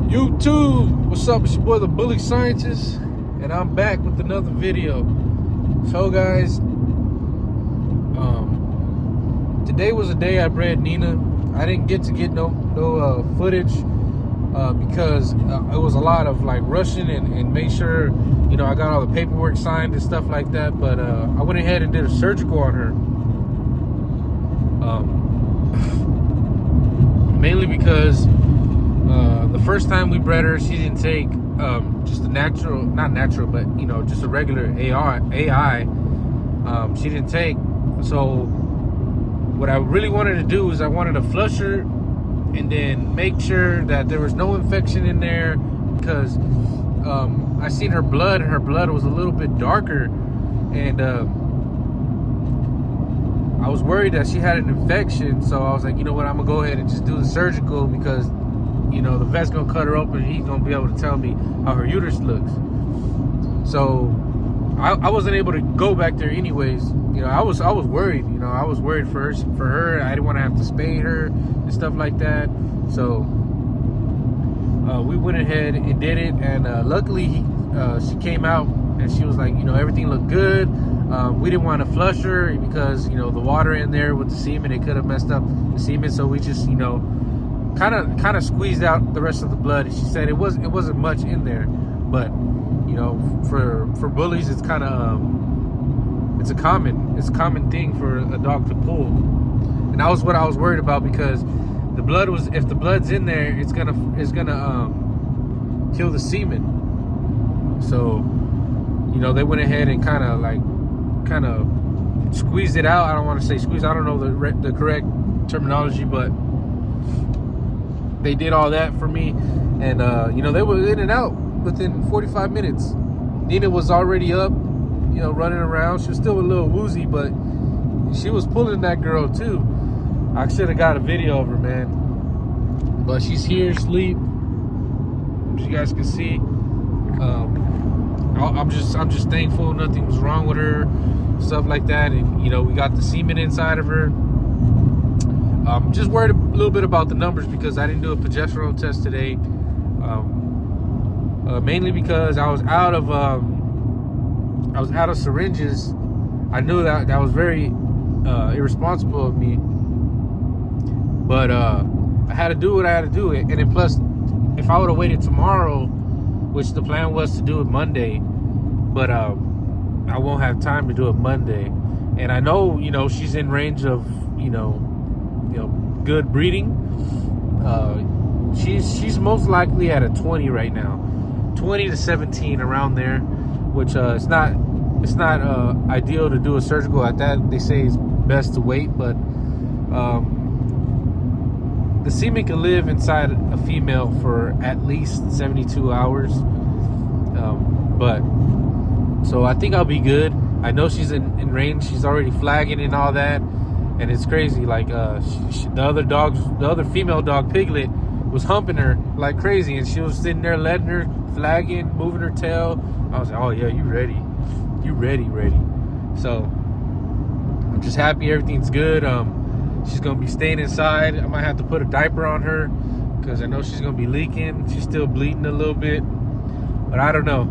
YouTube, what's up? It's your boy the Bully Scientist, and I'm back with another video. So guys, today was the day I bred Nina. I didn't get no footage because it was a lot of like rushing and make sure I got all the paperwork signed and stuff like that. But I went ahead and did a surgical on her, mainly because the first time we bred her, she didn't take just a natural, not natural, but just a regular AI. She didn't take. So what I really wanted to do is I wanted to flush her and then make sure that there was no infection in there, because I seen her blood, and her blood was a little bit darker, and I was worried that she had an infection. So I was like, you know what, I'm gonna go ahead and just do the surgical, because the vet's gonna cut her open and he's gonna be able to tell me how her uterus looks. So I wasn't able to go back there anyways. I was worried. I was worried for her. I didn't want to have to spay her and stuff like that. So we went ahead and did it, and luckily she came out and she was like, everything looked good. We didn't want to flush her because the water in there with the semen, it could have messed up the semen. So we just kind of squeezed out the rest of the blood. She said it wasn't much in there, but for bullies, it's kind of it's a common thing for a dog to pull, and that was what I was worried about, because if the blood's in there, it's gonna kill the semen. So they went ahead and kind of squeezed it out. I don't want to say squeeze, I don't know the correct terminology, but they did all that for me, and they were in and out within 45 minutes. Nina was already up, running around. She was still a little woozy, but she was pulling that girl too. I should have got a video of her, man. But she's here asleep, as you guys can see. I'm just thankful nothing was wrong with her, stuff like that, and we got the semen inside of her. Just worried a little bit about the numbers because I didn't do a progesterone test today. Mainly because I was out of syringes. I knew that was very irresponsible of me, but I had to do what I had to do. And then plus, if I would have waited tomorrow, which the plan was to do it Monday, but I won't have time to do it Monday. And I know she's in range of good breeding. She's most likely at a 20 right now, 20 to 17, around there, which it's not ideal to do a surgical at that. They say it's best to wait, but the semen can live inside a female for at least 72 hours. But so I think I'll be good. I know she's in range. She's already flagging and all that, and it's crazy. Like the other female dog, Piglet, was humping her like crazy, and she was sitting there letting her, flagging, moving her tail. I was like, oh yeah, you ready. So I'm just happy everything's good. She's gonna be staying inside. I might have to put a diaper on her because I know she's gonna be leaking. She's still bleeding a little bit, but I don't know.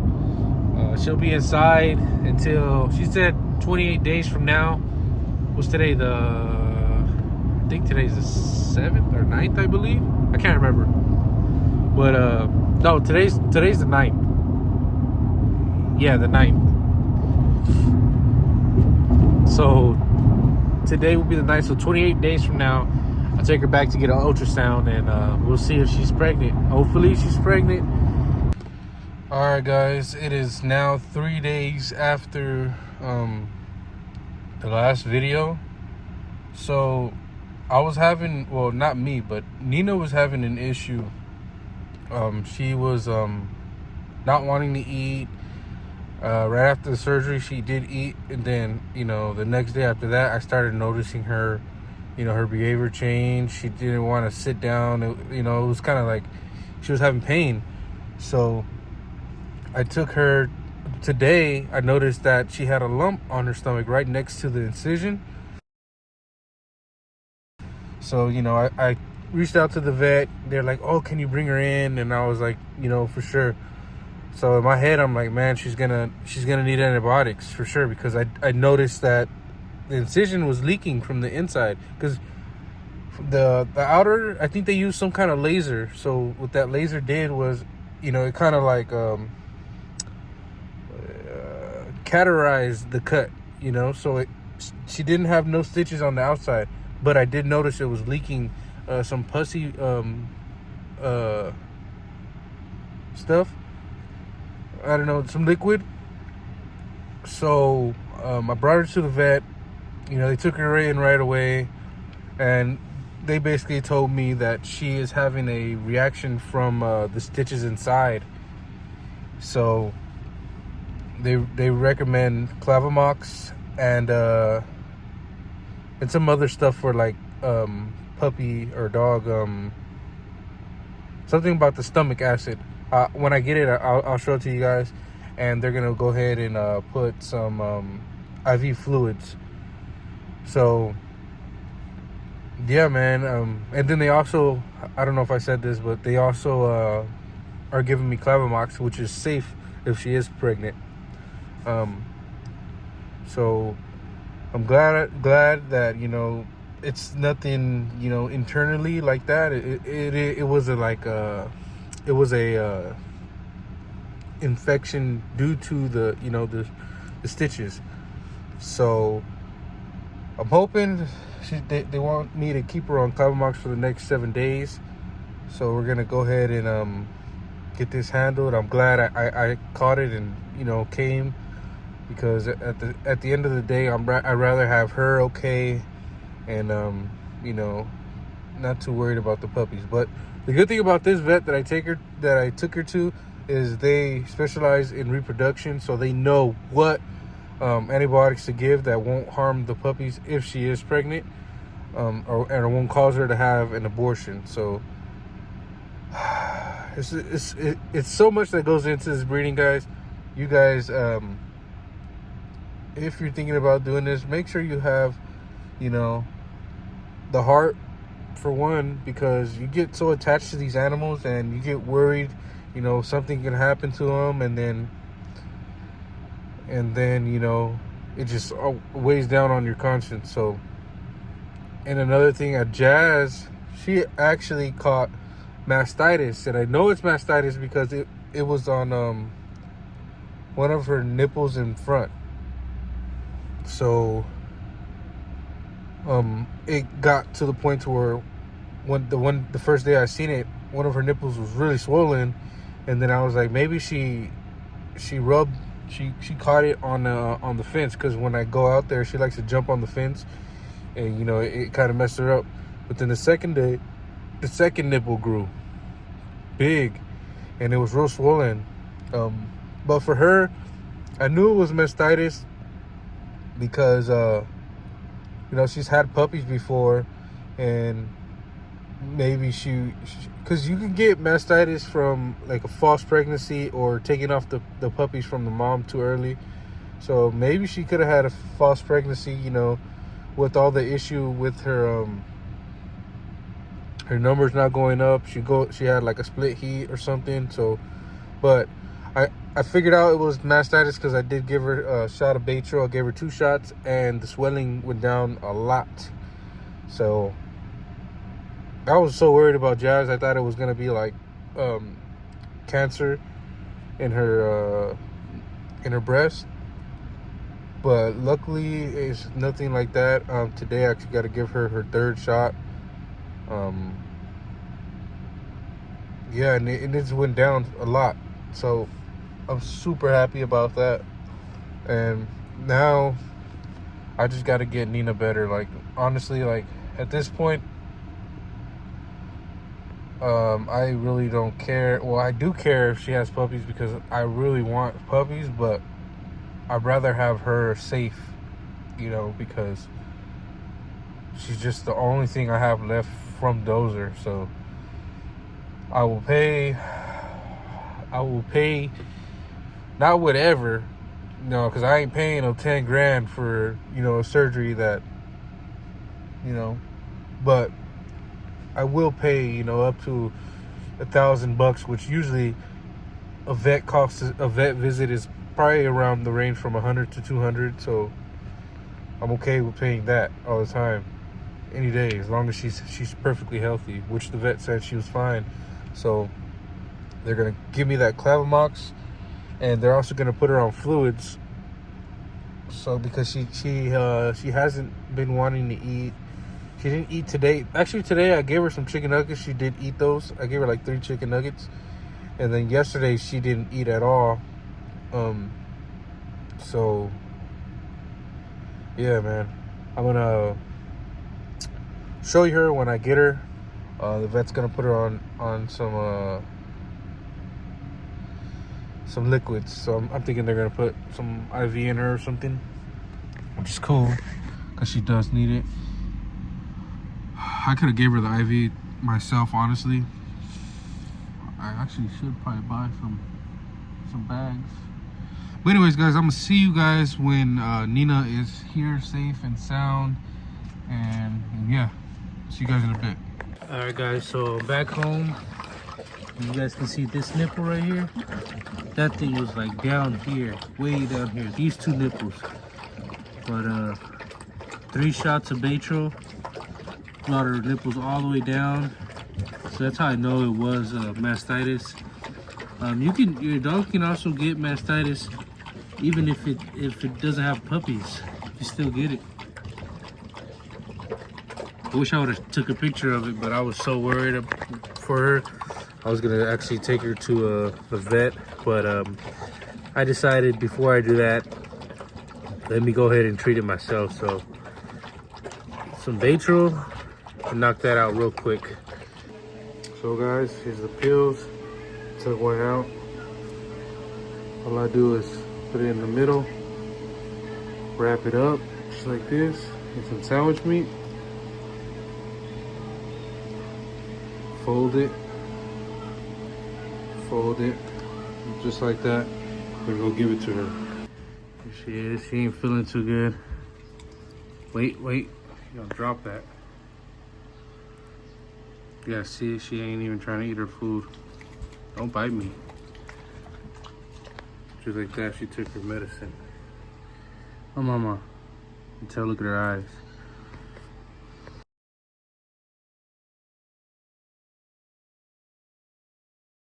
She'll be inside until, she said, 28 days from now. What's today? I think today's the 7th or 9th, I believe. I can't remember. But no, today's the 9th. Yeah, the 9th. So today will be the 9th. So 28 days from now, I'll take her back to get an ultrasound, and we'll see if she's pregnant. Hopefully she's pregnant. All right, guys, it is now 3 days after the last video. So I was having, well, not me, but Nina was having an issue. She was not wanting to eat. Right after the surgery, she did eat, and then the next day after that, I started noticing her, her behavior change. She didn't want to sit down. It was kind of like she was having pain. So I took her today. I noticed that she had a lump on her stomach right next to the incision. So I reached out to the vet. They're like, oh, can you bring her in? And I was like, for sure. So in my head, I'm like, man, she's gonna need antibiotics for sure, because I noticed that the incision was leaking from the inside, because the outer, I think they used some kind of laser. So what that laser did was, it kind of like cauterized the cut, so she didn't have no stitches on the outside, but I did notice it was leaking some pussy stuff. I don't know, some liquid. So I brought her to the vet. They took her in right away, and they basically told me that she is having a reaction from the stitches inside. So they recommend Clavamox and some other stuff for like puppy or dog, something about the stomach acid. When I get it, I'll show it to you guys, and they're gonna go ahead and put some IV fluids. So yeah, man. And then they also, I don't know if I said this, but they also are giving me Clavamox, which is safe if she is pregnant. So I'm glad that it's nothing internally like that. It was a infection due to the stitches. So I'm hoping they want me to keep her on Clavamox for the next 7 days. So we're gonna go ahead and get this handled. I'm glad I caught it and came, because at the end of the day, I'd rather have her okay, and not too worried about the puppies. But the good thing about this vet that I took her to is they specialize in reproduction, so they know what antibiotics to give that won't harm the puppies if she is pregnant, and it won't cause her to have an abortion. So it's so much that goes into this breeding, guys. You guys, if you're thinking about doing this, make sure you have the heart, for one, because you get so attached to these animals and you get worried something can happen to them, and then it just weighs down on your conscience. So, and another thing, Jazz, she actually caught mastitis, and I know it's mastitis because it was on one of her nipples in front. So it got to the point to where the first day I seen it, one of her nipples was really swollen, and then I was like, maybe she caught it on the fence, because when I go out there, she likes to jump on the fence, and it kind of messed her up. But then the second day, the second nipple grew big, and it was real swollen. But for her, I knew it was mastitis because she's had puppies before, and maybe because you can get mastitis from like a false pregnancy or taking off the puppies from the mom too early. So maybe she could have had a false pregnancy, with all the issue with her her numbers not going up. She had like a split heat or something. So, but I figured out it was mastitis because I did give her a shot of Baytril. I gave her 2 shots, and the swelling went down a lot. So I was so worried about Jazz. I thought it was gonna be like cancer in her breast, but luckily it's nothing like that. Today I actually got to give her 3rd shot. Yeah, and it just went down a lot. So I'm super happy about that. And now I just got to get Nina better. Like, honestly, like at this point, I really don't care. Well, I do care if she has puppies because I really want puppies, but I'd rather have her safe, because she's just the only thing I have left from Dozer. So I will pay not whatever, because I ain't paying no 10 grand for, a surgery that, but I will pay, you know, up to $1,000, which usually a vet visit is probably around the range from 100 to 200. So I'm okay with paying that all the time, any day, as long as she's perfectly healthy, which the vet said she was fine. So they're gonna give me that Clavamox, and they're also gonna put her on fluids. So because she hasn't been wanting to eat. She didn't eat today. Actually, today I gave her some chicken nuggets. She did eat those. I gave her like 3 chicken nuggets. And then yesterday she didn't eat at all. So yeah, man. I'm gonna show you her when I get her. The vet's gonna put her on some liquids. So I'm thinking they're gonna put some IV in her or something, which is cool because she does need it. I could have gave her the IV myself, honestly. I actually should probably buy some bags. But anyways, guys, I'm gonna see you guys when Nina is here, safe and sound. And yeah, see you guys in a bit. All right, guys. So back home, you guys can see this nipple right here. That thing was like down here, way down here. These 2 nipples. But 3 shots of Baytril. Brought her nipples all the way down, so that's how I know it was mastitis. Your dog can also get mastitis even if it doesn't have puppies. You still get it. I wish I would have took a picture of it, but I was so worried for her. I was gonna actually take her to the vet, but I decided before I do that, let me go ahead and treat it myself. So some Baytril. Knock that out real quick. So guys, here's the pills. Took one out. All I do is put it in the middle, wrap it up just like this, with some sandwich meat, fold it, just like that. Then go give it to her. Here she is. She ain't feeling too good. Wait, you gotta drop that. Yeah, see, she ain't even trying to eat her food. Don't bite me. Just like that, she took her medicine. Oh, mama. You tell, look at her eyes.